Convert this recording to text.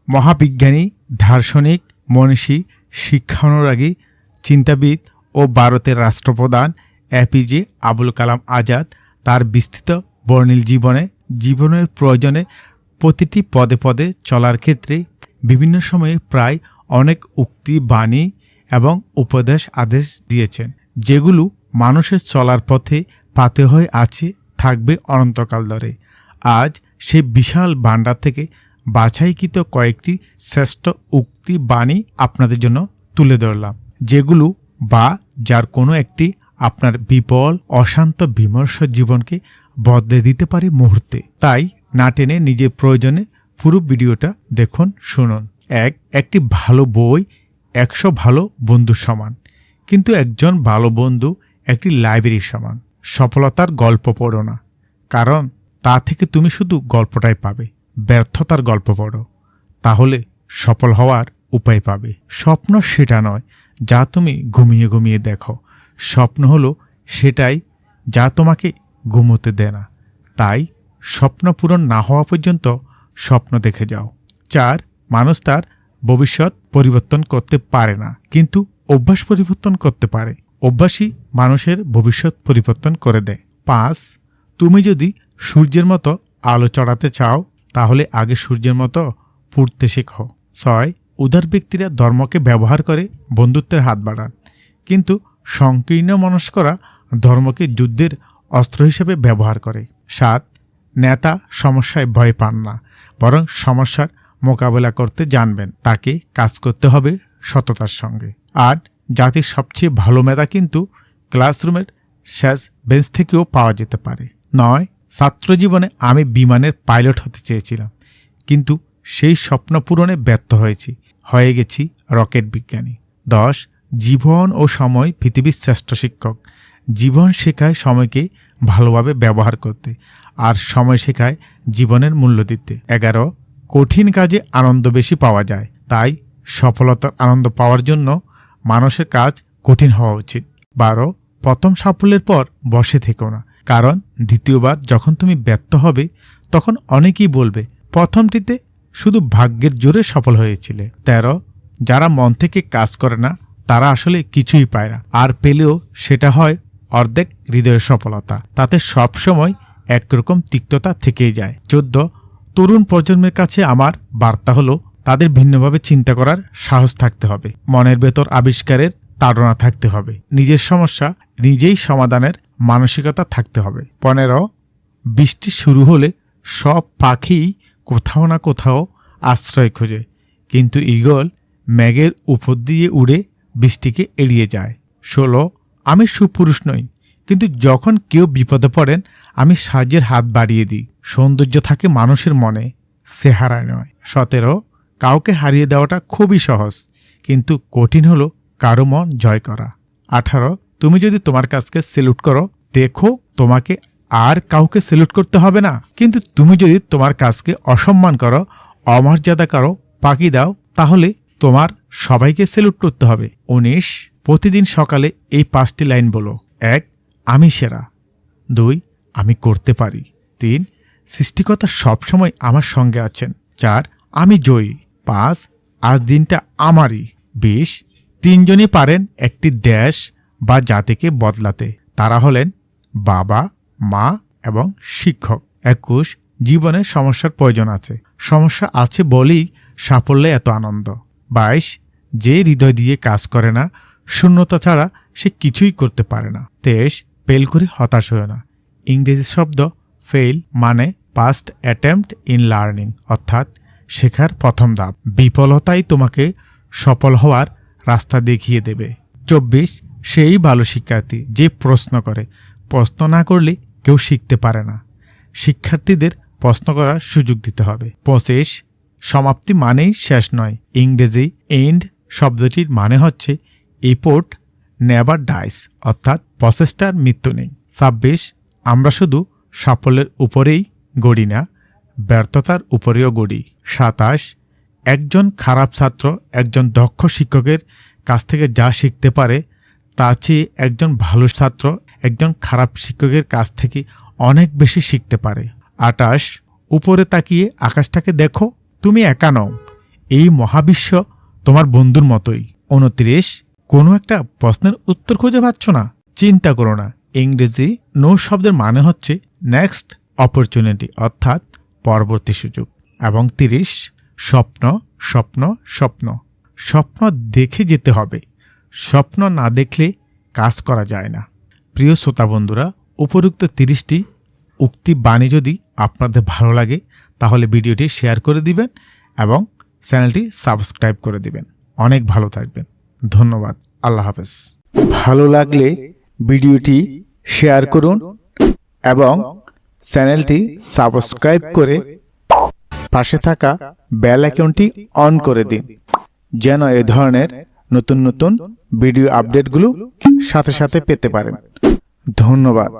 মহাবিজ্ঞানী, দার্শনিক, মনীষী, শিক্ষানুরাগী, চিন্তাবিদ ও ভারতের রাষ্ট্রপ্রধান এপিজে আবুল কালাম আজাদ তার বিস্তৃত বর্ণিল জীবনের প্রয়োজনে প্রতিটি পদে পদে চলার ক্ষেত্রে বিভিন্ন সময়ে প্রায় অনেক উক্তি, বাণী এবং উপদেশ আদেশ দিয়েছেন, যেগুলো মানুষের চলার পথে পাথেয় হয়ে আছে, থাকবে অনন্তকাল ধরে। আজ সেই বিশাল ভান্ডার থেকে বাছাইকৃত কয়েকটি শ্রেষ্ঠ উক্তি, বাণী আপনাদের জন্য তুলে ধরলাম, যেগুলো বা যার কোনো একটি আপনার বিপল, অশান্ত, বিমর্ষ জীবনকে বদলে দিতে পারে মুহূর্তে। তাই না টেনে নিজের প্রয়োজনে পুরো ভিডিওটা দেখুন, শুনুন। একটি ভালো বই 100 ভালো বন্ধুর সমান, কিন্তু একজন ভালো বন্ধু একটি লাইব্রেরির সমান। সফলতার গল্প পড়ো না, কারণ তা থেকে তুমি শুধু গল্পটাই পাবে। ব্যর্থতার গল্প পড়ো, তাহলে সফল হওয়ার উপায় পাবে। স্বপ্ন সেটা নয় যা তুমি ঘুমিয়ে ঘুমিয়ে দেখো, স্বপ্ন হলো সেটাই যা তোমাকে ঘুমোতে দেয় না। তাই স্বপ্ন পূরণ না হওয়া পর্যন্ত স্বপ্ন দেখে যাও। 4. মানুষ তার ভবিষ্যৎ পরিবর্তন করতে পারে না, কিন্তু অভ্যাস পরিবর্তন করতে পারে। অভ্যাসই মানুষের ভবিষ্যৎ পরিবর্তন করে দেয়। 5. তুমি যদি সূর্যের মতো আলো চড়াতে চাও, তাহলে আগে সূর্যের মতো পড়তে শেখো। 6. উদার ব্যক্তিরা ধর্মকে ব্যবহার করে বন্ধুত্বের হাত বাড়ান, কিন্তু সংকীর্ণ মনস্করা ধর্মকে যুদ্ধের অস্ত্র হিসেবে ব্যবহার করে। 7. নেতা সমস্যায় ভয় পান না, বরং সমস্যার মোকাবেলা করতে জানবেন। তাকে কাজ করতে হবে সততার সঙ্গে। 8. জাতির সবচেয়ে ভালো মেধা কিন্তু ক্লাসরুমের শেষ বেঞ্চ থেকেও পাওয়া যেতে পারে। 9. ছাত্র জীবনে আমি বিমানের পাইলট হতে চেয়েছিলাম, কিন্তু সেই স্বপ্ন পূরণে ব্যর্থ হয়ে গেছি রকেট বিজ্ঞানী। 10. জীবন ও সময় পৃথিবীর শ্রেষ্ঠ শিক্ষক। জীবন শেখায় সময়কে ভালোভাবে ব্যবহার করতে, আর সময় শেখায় জীবনের মূল্য দিতে। 11. কঠিন কাজে আনন্দ বেশি পাওয়া যায়, তাই সফলতার আনন্দ পাওয়ার জন্য মানুষের কাজ কঠিন হওয়া উচিত। 12. প্রথম সাফল্যের পর বসে থেকো না, কারণ দ্বিতীয়বার যখন তুমি ব্যর্থ হবে তখন অনেকেই বলবে প্রথমটিতে শুধু ভাগ্যের জোরে সফল হয়েছিলে। 13. যারা মন থেকে কাজ করে না তারা আসলে কিছুই পায় না, আর পেলেও সেটা হয় অর্ধেক হৃদয়ের সফলতা। তাতে সবসময় একরকম তিক্ততা থেকেই যায়। 14. তরুণ প্রজন্মের কাছে আমার বার্তা হলো, তাদের ভিন্নভাবে চিন্তা করার সাহস থাকতে হবে, মনের ভেতর আবিষ্কারের তাড়না থাকতে হবে, নিজের সমস্যা নিজেই সমাধানের মানসিকতা থাকতে হবে। 15. বৃষ্টি শুরু হলে সব পাখিই কোথাও না কোথাও আশ্রয় খোঁজে, কিন্তু ঈগল মেঘের উপর দিয়ে উড়ে বৃষ্টিকে এড়িয়ে যায়। 16. আমি সুপুরুষ নই, কিন্তু যখন কেউ বিপদে পড়েন আমি সাহায্যের হাত বাড়িয়ে দিই। সৌন্দর্য থাকে মানুষের মনে, চেহারায় নয়। 17. কাউকে হারিয়ে দেওয়াটা খুবই সহজ, কিন্তু কঠিন হলো কারো মন জয় করা। 18. তুমি যদি তোমার কাজকে সেলুট করো, দেখো তোমাকে আর কাউকে সেলুট করতে হবে না, কিন্তু তুমি যদি তোমার কাজকে অসম্মান করো, অমর্যাদা করো, ফাঁকি দাও, তাহলে তোমার সবাইকে সেলুট করতে হবে। 19. প্রতিদিন সকালে এই 5টি লাইন বলো। 1. আমি সেরা। 2. আমি করতে পারি। 3. সৃষ্টিকর্তা সবসময় আমার সঙ্গে আছেন। 4. আমি জয়ী। 5. আজ দিনটা আমারই। 20. 3 জনই পারেন একটি দেশ বা জাতিকে বদলাতে, তারা হলেন বাবা, মা এবং শিক্ষক। 21. জীবনে সমস্যার প্রয়োজন আছে, সমস্যা আছে বলেই সাফল্যে এত আনন্দ। 22. যে হৃদয় দিয়ে কাজ করে না, শূন্যতা ছাড়া সে কিছুই করতে পারে না। 23. ফেল করে হতাশ হয় না। ইংরেজি শব্দ ফেল মানে ফার্স্ট অ্যাটেম্পট ইন লার্নিং, অর্থাৎ শেখার প্রথম ধাপ। বিফলতাই তোমাকে সফল হওয়ার রাস্তা দেখিয়ে দেবে। 24. সেই ভালো শিক্ষার্থী যে প্রশ্ন করে, প্রশ্ন না করলে কেউ শিখতে পারে না, শিক্ষার্থীদের প্রশ্ন করার সুযোগ দিতে হবে। 25. সমাপ্তি মানেই শেষ নয়। ইংরেজি এন্ড শব্দটির মানে হচ্ছে এফোর্ট নেভার ডাইস, অর্থাৎ প্রচেষ্টার মৃত্যু নেই। 26. আমরা শুধু সাফল্যের উপরেই গড়ি না, ব্যর্থতার উপরেও গড়ি। 27. একজন খারাপ ছাত্র একজন দক্ষ শিক্ষকের কাছ থেকে যা শিখতে পারে, তার চেয়ে একজন ভালো ছাত্র একজন খারাপ শিক্ষকের কাছ থেকে অনেক বেশি শিখতে পারে। 28. উপরে তাকিয়ে আকাশটাকে দেখো, তুমি একা নও, এই মহাবিশ্ব তোমার বন্ধুর মতোই। 29 কোনো একটা প্রশ্নের উত্তর খুঁজে পাচ্ছ না? চিন্তা করো না। ইংরেজি নো শব্দের মানে হচ্ছে নেক্সট অপরচুনিটি, অর্থাৎ পরবর্তী সুযোগ। এবং 30 স্বপ্ন স্বপ্ন স্বপ্ন। স্বপ্ন দেখে যেতে হবে, স্বপ্ন না দেখলে কাজ করা যায় না। প্রিয় শ্রোতা বন্ধুরা, উপরোক্ত 30টি উক্তি বাণী যদি আপনাদের ভালো লাগে তাহলে ভিডিওটি শেয়ার করে দিবেন এবং চ্যানেলটি সাবস্ক্রাইব করে দিবেন। অনেক ভালো থাকবেন। ধন্যবাদ। আল্লাহ হাফেজ। ভালো লাগলে ভিডিওটি শেয়ার করুন এবং চ্যানেলটি সাবস্ক্রাইব করে পাশে থাকা বেল আইকনটি অন করে দিন, যেন এ ধরনের নতুন নতুন ভিডিও আপডেটগুলো সাথে সাথে পেতে পারেন। ধন্যবাদ।